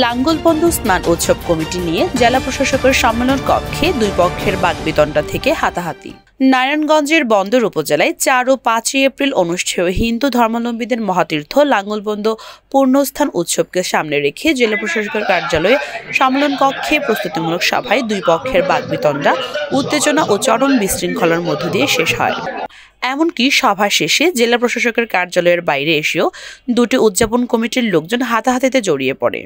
লাঙ্গলবন্দ স্নান উৎসব কমিটি নিয়ে জেলা প্রশাসকের সম্মেলন কক্ষে দুই পক্ষের বাগবিতণ্ডা থেকে হাতাহাতি। নারায়ণগঞ্জের বন্দর উপজেলায় 4 ও 5 এপ্রিল অনুষ্ঠেয় হিন্দু ধর্মাবলম্বীদের মহাতীর্থ লাঙ্গলবন্দ পূর্ণস্থান উৎসবকে সামনে রেখে জেলা প্রশাসকের কার্যালয়ে সম্মেলন কক্ষে প্রস্তুতিমূলক সভায় দুই পক্ষের বাগবিতণ্ডা, উত্তেজনা ও চরম বিশৃঙ্খলার মধ্য দিয়ে শেষ হয়। এমনকি সভা শেষে জেলা প্রশাসকের কার্যালয়ের বাইরে এসেও দুটি উদযাপন কমিটির লোকজন হাতাহাতিতে জড়িয়ে পড়ে।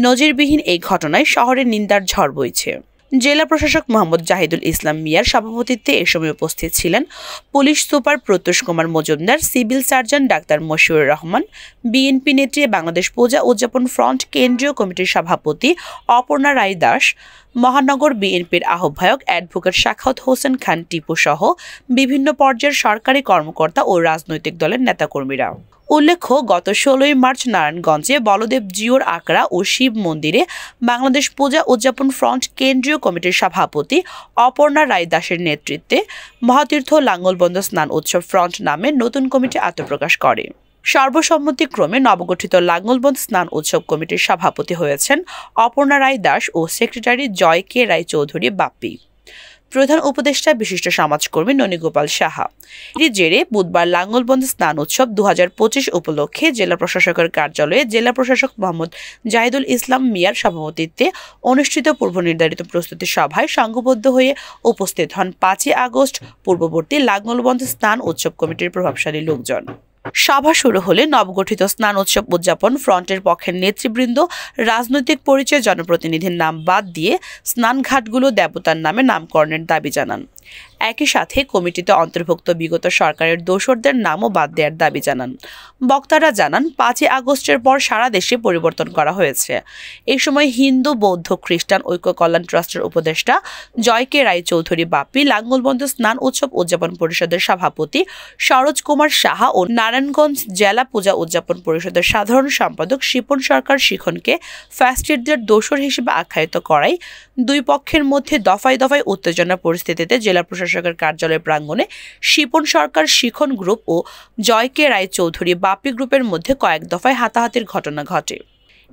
নজিরবিহীন এই ঘটনায় শহরে নিন্দার ঝড় বইছে। জেলা প্রশাসক মোহাম্মদ জাহিদুল ইসলাম মিয়ার সভাপতিত্বে এ সময় উপস্থিত ছিলেন police super Pratyush Kumar Majumdar, civil surgeon doctor Moshiur Rahman, BNP নেত্রী, বাংলাদেশ পূজা উদযাপন ফ্রন্ট কেন্দ্রীয় কমিটির সভাপতি অপর্ণা রায় দাস, মহানগর বিএনপির আহ্বায়ক অ্যাডভোকেট শাখাওয়াত হোসেন খান টিপু সহ বিভিন্ন পর্যায়ের সরকারি কর্মকর্তা ও রাজনৈতিক দলের নেতাকর্মীরা। উল্লেখ্য, গত 16 মার্চ নারায়ণগঞ্জে বলদেব জিওর আকড়া ও শিব মন্দিরে বাংলাদেশ পূজা উদযাপন ফ্রন্ট কেন্দ্রীয় কমিটির সভাপতি অপর্ণা রায় দাসের নেতৃত্বে মহাতীর্থ লাঙ্গলবন্দ স্নান উৎসব ফ্রন্ট নামে নতুন কমিটি আত্মপ্রকাশ করে। সর্বসম্মতিক্রমে নবগঠিত লাঙ্গলবন্দ স্নান উৎসব কমিটির সভাপতি হয়েছেন অপর্ণা রায় দাস ও সেক্রেটারি জয় কে রায় চৌধুরী বাপ্পি। প্রধান উপদেষ্টা বিশিষ্ট সমাজকর্মী ননীগোপাল সাহা। এর জেরে বুধবার লাঙ্গলবন্দ স্নান উৎসব 2025 উপলক্ষে জেলা প্রশাসকের কার্যালয়ে জেলা প্রশাসক মোহাম্মদ জাহিদুল ইসলাম মিয়ার সভাপতিত্বে অনুষ্ঠিত পূর্ব নির্ধারিত প্রস্তুতি সভায় সংঘবদ্ধ হয়ে উপস্থিত হন 5 আগস্ট পূর্ববর্তী লাঙ্গলবন্দ স্নান উৎসব কমিটির প্রভাবশালী লোকজন। সভা শুরু হলে নবগঠিত স্নান উৎসব উদযাপন ফ্রন্টের পক্ষের নেতৃবৃন্দ রাজনৈতিক পরিচয় জনপ্রতিনিধির নাম বাদ দিয়ে স্নানঘাটগুলো দেবতার নামে নামকরণের দাবি জানান। একই সাথে কমিটিতে অন্তর্ভুক্ত বিগত সরকারের দোসরদের নামও বাদ দেওয়ার দাবি জানান। বক্তারা জানান, 5 আগস্টের পর সারা দেশে পরিবর্তন করা হয়েছে। এই সময় হিন্দু, বৌদ্ধ, খ্রিস্টান ঐক্য কল্যাণ ট্রাস্টের উপদেষ্টা জয় কে রায় চৌধুরী বাপ্পি, লাঙ্গলবন্দ স্নান উৎসব উদযাপন পরিষদের সভাপতি সরোজ কুমার সাহা ও নারায়ণগঞ্জ জেলা পূজা উদযাপন পরিষদের সাধারণ সম্পাদক শিপন সরকার শিখনকে ফ্যাসিস্টদের দোসর হিসেবে আখ্যায়িত করায় দুই পক্ষের মধ্যে দফায় দফায় উত্তেজনার পরিস্থিতিতে জেলা প্রশাসকের কার্যালয় প্রাঙ্গণে শিপন সরকার শিখন গ্রুপ ও জয় কে রায় চৌধুরী বাপ্পি গ্রুপের মধ্যে কয়েক দফায় হাতাহাতির ঘটনা ঘটে।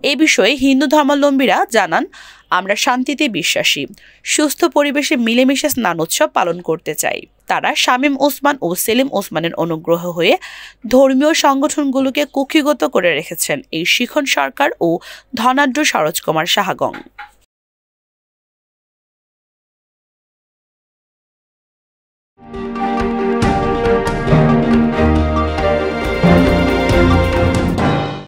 এ বিষয়ে হিন্দু ধর্মাবলম্বীরা জানান, আমরা শান্তিতে বিশ্বাসী, সুস্থ পরিবেশে মিলেমিশে স্নান উৎসব পালন করতে চাই। তারা শামীম ওসমান ও সেলিম ওসমানের অনুগ্রহ হয়ে ধর্মীয় সংগঠনগুলোকে কুক্ষিগত করে রেখেছেন এই শিখন সরকার ও ধনাঢ্য সরোজ কুমার সাহাগং।